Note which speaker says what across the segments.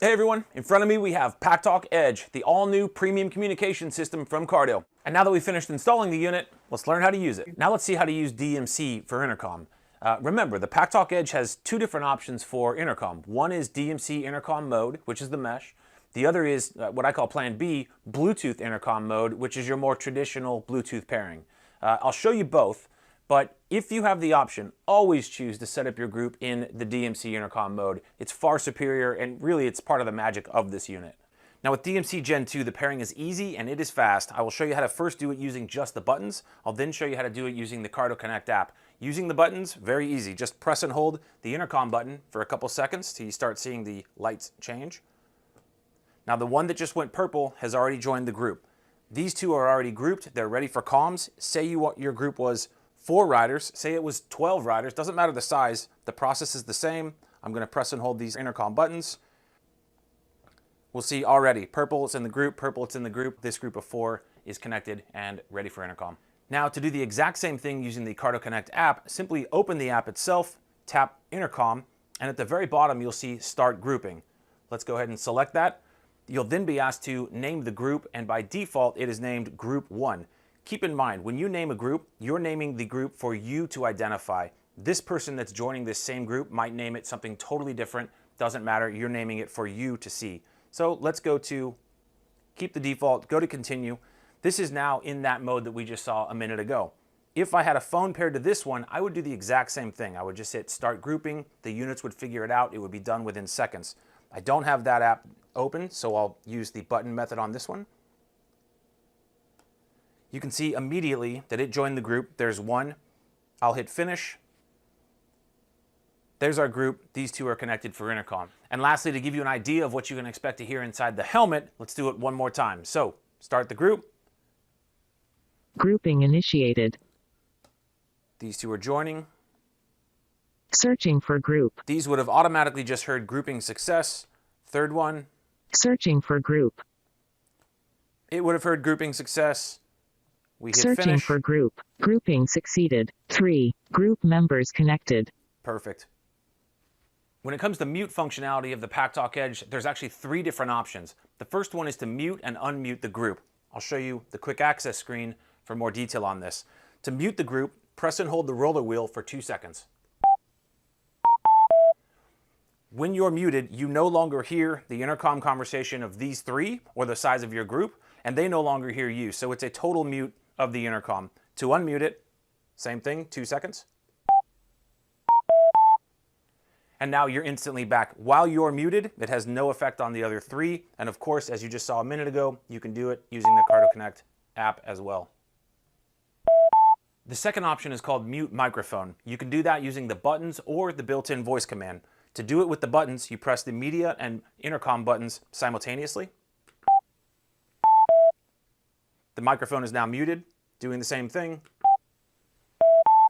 Speaker 1: Hey everyone, in front of me we have Packtalk Edge, the all-new premium communication system from Cardo. And now that we've finished installing the unit, let's learn how to use it. Now let's see how to use DMC for intercom. Remember, the Packtalk Edge has two different options for intercom. One is DMC intercom mode, which is the mesh. The other is what I call Plan B, Bluetooth intercom mode, which is your more traditional Bluetooth pairing. I'll show you both. But if you have the option, always choose to set up your group in the DMC intercom mode. It's far superior, and really it's part of the magic of this unit. Now with DMC Gen 2, the pairing is easy and it is fast. I will show you how to first do it using just the buttons. I'll then show you how to do it using the Cardo Connect app. Using the buttons, very easy. Just press and hold the intercom button for a couple seconds till you start seeing the lights change. Now the one that just went purple has already joined the group. These two are already grouped. They're ready for comms. Say your group was 4 riders, say it was 12 riders, doesn't matter the size, the process is the same. I'm going to press and hold these intercom buttons. We'll see already, purple it's in the group, purple it's in the group. This group of 4 is connected and ready for intercom. Now to do the exact same thing using the Cardo Connect app, simply open the app itself, tap intercom, and at the very bottom you'll see start grouping. Let's go ahead and select that. You'll then be asked to name the group, and by default it is named Group 1. Keep in mind, when you name a group, you're naming the group for you to identify. This person that's joining this same group might name it something totally different. Doesn't matter, you're naming it for you to see. So let's go to keep the default, go to continue. This is now in that mode that we just saw a minute ago. If I had a phone paired to this one, I would do the exact same thing. I would just hit start grouping, the units would figure it out, it would be done within seconds. I don't have that app open, so I'll use the button method on this one. You can see immediately that it joined the group. There's 1. I'll hit finish. There's our group. These 2 are connected for intercom. And lastly, to give you an idea of what you can expect to hear inside the helmet, let's do it one more time. So, start the group.
Speaker 2: Grouping initiated.
Speaker 1: These 2 are joining.
Speaker 2: Searching for group.
Speaker 1: These would have automatically just heard grouping success. Third one.
Speaker 2: Searching for group.
Speaker 1: It would have heard grouping success. We hit
Speaker 2: Searching
Speaker 1: finish.
Speaker 2: for group. Grouping succeeded. 3. Group members connected.
Speaker 1: Perfect. When it comes to mute functionality of the Packtalk Edge, there's actually 3 different options. The first one is to mute and unmute the group. I'll show you the quick access screen for more detail on this. To mute the group, press and hold the roller wheel for 2 seconds. When you're muted, you no longer hear the intercom conversation of these 3 or the size of your group, and they no longer hear you. So it's a total mute of the intercom. To unmute it, same thing, 2 seconds. And now you're instantly back. While you're muted, it has no effect on the other 3. And of course, as you just saw a minute ago, you can do it using the Cardo Connect app as well. The second option is called mute microphone. You can do that using the buttons or the built-in voice command. To do it with the buttons, you press the media and intercom buttons simultaneously. The microphone is now muted, doing the same thing.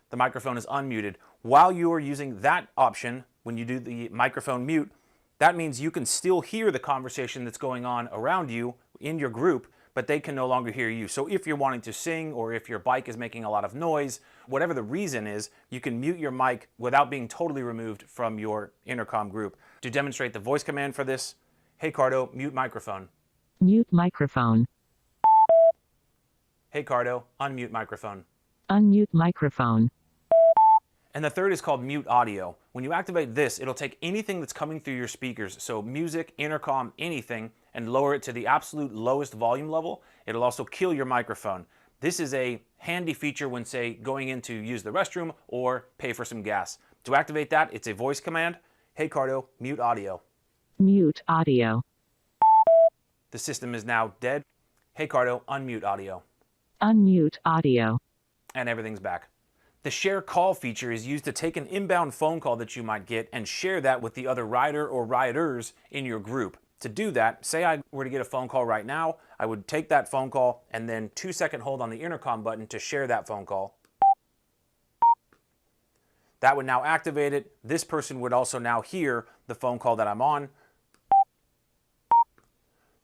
Speaker 1: The microphone is unmuted. While you are using that option, when you do the microphone mute, that means you can still hear the conversation that's going on around you in your group, but they can no longer hear you. So if you're wanting to sing, or if your bike is making a lot of noise, whatever the reason is, you can mute your mic without being totally removed from your intercom group. To demonstrate the voice command for this, hey Cardo, mute microphone.
Speaker 2: Mute microphone.
Speaker 1: Hey Cardo, unmute microphone.
Speaker 2: Unmute microphone.
Speaker 1: And the third is called mute audio. When you activate this, it'll take anything that's coming through your speakers, so music, intercom, anything, and lower it to the absolute lowest volume level. It'll also kill your microphone. This is a handy feature when, say, going in to use the restroom or pay for some gas. To activate that, it's a voice command. Hey Cardo, mute audio.
Speaker 2: Mute audio.
Speaker 1: The system is now dead. Hey Cardo, unmute audio.
Speaker 2: Unmute audio.
Speaker 1: And everything's back. The share call feature is used to take an inbound phone call that you might get and share that with the other rider or riders in your group. To do that, say I were to get a phone call right now, I would take that phone call and then 2-second hold on the intercom button to share that phone call. That would now activate it. This person would also now hear the phone call that I'm on.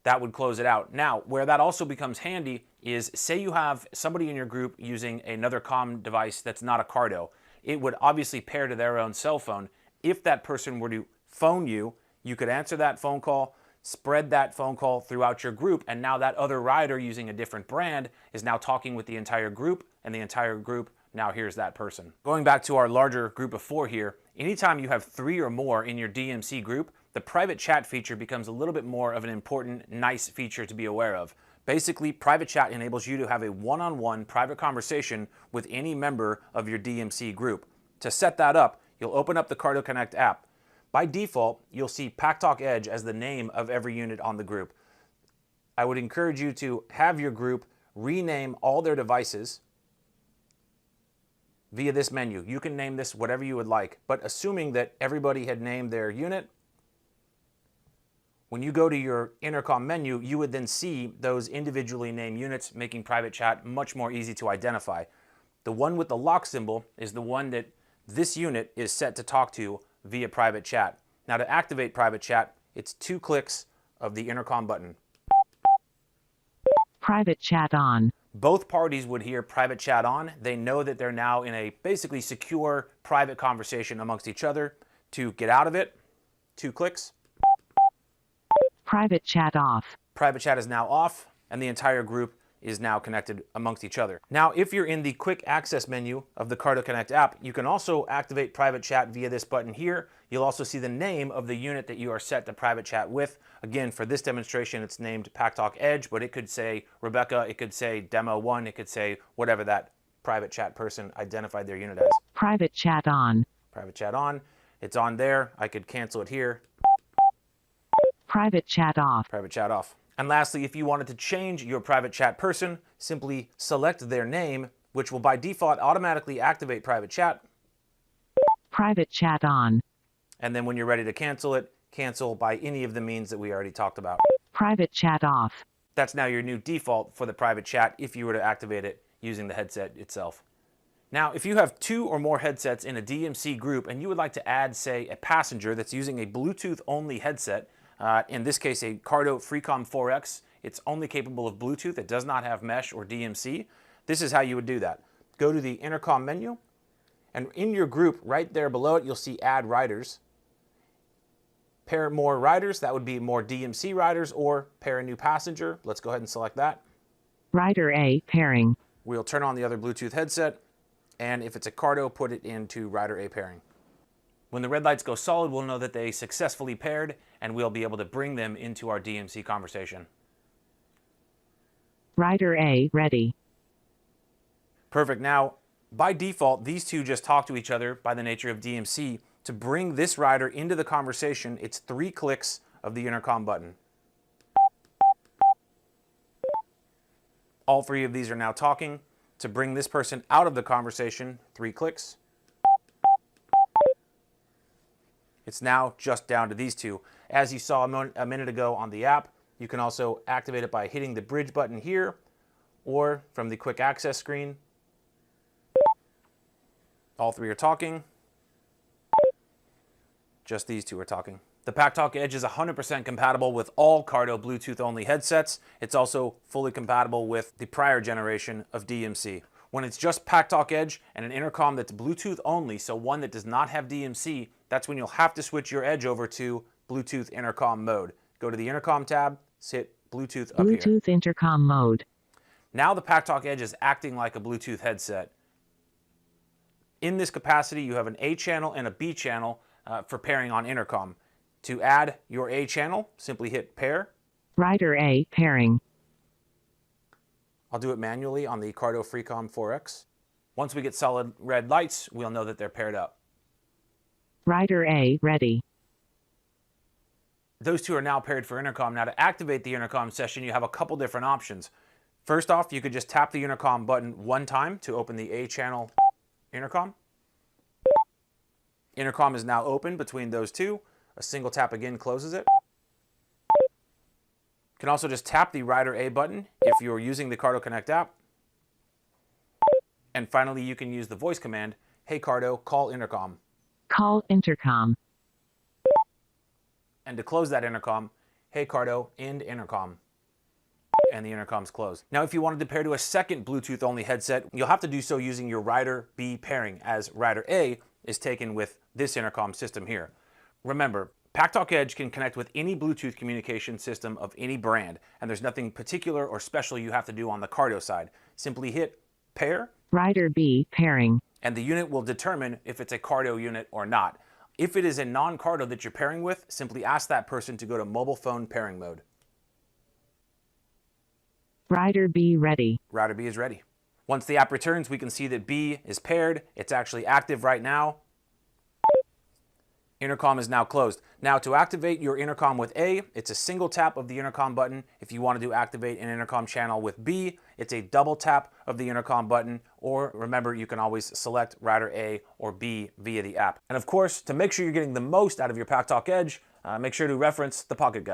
Speaker 1: That would close it out. Now, where that also becomes handy is, say you have somebody in your group using another comm device that's not a Cardo. It would obviously pair to their own cell phone. If that person were to phone you, You could answer that phone call, spread that phone call throughout your group, and now that other rider using a different brand is now talking with the entire group, and the entire group now hears that person. Going back to our larger group of 4 here, anytime you have 3 or more in your DMC group, the private chat feature becomes a little bit more of an important, nice feature to be aware of. Basically, private chat enables you to have a one-on-one private conversation with any member of your DMC group. To set that up, you'll open up the Cardo Connect app. By default, you'll see Packtalk Edge as the name of every unit on the group. I would encourage you to have your group rename all their devices via this menu. You can name this whatever you would like, but assuming that everybody had named their unit, when you go to your intercom menu, you would then see those individually named units, making private chat much more easy to identify. The one with the lock symbol is the one that this unit is set to talk to via private chat. Now to activate private chat, it's 2 clicks of the intercom button.
Speaker 2: Private chat on.
Speaker 1: Both parties would hear private chat on. They know that they're now in a basically secure private conversation amongst each other. To get out of it, 2 clicks.
Speaker 2: Private chat off.
Speaker 1: Private chat is now off, and the entire group is now connected amongst each other. Now, if you're in the quick access menu of the Cardo Connect app, you can also activate private chat via this button here. You'll also see the name of the unit that you are set to private chat with. Again, for this demonstration, it's named Packtalk Edge, but it could say Rebecca, it could say Demo 1, it could say whatever that private chat person identified their unit as.
Speaker 2: Private chat on.
Speaker 1: Private chat on. It's on there. I could cancel it here.
Speaker 2: Private chat off.
Speaker 1: Private chat off. And lastly, if you wanted to change your private chat person, simply select their name, which will by default automatically activate private chat.
Speaker 2: Private chat on.
Speaker 1: And then when you're ready to cancel it, cancel by any of the means that we already talked about.
Speaker 2: Private chat off.
Speaker 1: That's now your new default for the private chat if you were to activate it using the headset itself. Now, if you have 2 or more headsets in a DMC group and you would like to add, say, a passenger that's using a Bluetooth-only headset, in this case, a Cardo Freecom 4X, it's only capable of Bluetooth. It does not have mesh or DMC. This is how you would do that. Go to the intercom menu, and in your group, right there below it, you'll see Add Riders. Pair more riders, that would be more DMC riders, or pair a new passenger. Let's go ahead and select that.
Speaker 2: Rider A pairing.
Speaker 1: We'll turn on the other Bluetooth headset, and if it's a Cardo, put it into Rider A pairing. When the red lights go solid, we'll know that they successfully paired, and we'll be able to bring them into our DMC conversation.
Speaker 2: Rider A ready.
Speaker 1: Perfect. Now, by default, these two just talk to each other by the nature of DMC. To bring this rider into the conversation, it's 3 clicks of the intercom button. All 3 of these are now talking. To bring this person out of the conversation, 3 clicks. It's now just down to these 2. As you saw a minute ago on the app, you can also activate it by hitting the bridge button here, or from the quick access screen. All 3 are talking. Just these 2 are talking. The Packtalk Edge is 100% compatible with all Cardo Bluetooth-only headsets. It's also fully compatible with the prior generation of DMC. When it's just Packtalk Edge and an intercom that's Bluetooth only, so one that does not have DMC, that's when you'll have to switch your Edge over to Bluetooth intercom mode. Go to the intercom tab, hit Bluetooth up here.
Speaker 2: Bluetooth intercom mode.
Speaker 1: Now the Packtalk Edge is acting like a Bluetooth headset. In this capacity, you have an A channel and a B channel for pairing on intercom. To add your A channel, simply hit pair.
Speaker 2: Rider A pairing.
Speaker 1: I'll do it manually on the Cardo Freecom 4X. Once we get solid red lights, we'll know that they're paired up.
Speaker 2: Rider A ready.
Speaker 1: Those 2 are now paired for intercom. Now to activate the intercom session, you have a couple different options. First off, you could just tap the intercom button 1 time to open the A channel intercom. Intercom is now open between those 2. A single tap again closes it. You can also just tap the Rider A button if you're using the Cardo Connect app. And finally, you can use the voice command, "Hey Cardo, call intercom."
Speaker 2: Call intercom.
Speaker 1: And to close that intercom, "Hey Cardo, end intercom." And the intercom's closed. Now, if you wanted to pair to a second Bluetooth-only headset, you'll have to do so using your Rider B pairing, as Rider A is taken with this intercom system here. Remember, Packtalk Edge can connect with any Bluetooth communication system of any brand, and there's nothing particular or special you have to do on the Cardo side. Simply hit pair,
Speaker 2: Rider B pairing.
Speaker 1: and the unit will determine if it's a Cardo unit or not. If it is a non-Cardo that you're pairing with, simply ask that person to go to mobile phone pairing mode.
Speaker 2: Rider B ready.
Speaker 1: Router B is ready. Once the app returns, we can see that B is paired. It's actually active right now. Intercom is now closed. Now to activate your intercom with A, it's a single tap of the intercom button. If you wanted to activate an intercom channel with B, it's a double tap of the intercom button. Or remember, you can always select router A or B via the app. And of course, to make sure you're getting the most out of your Packtalk Edge, make sure to reference the Pocket Guide.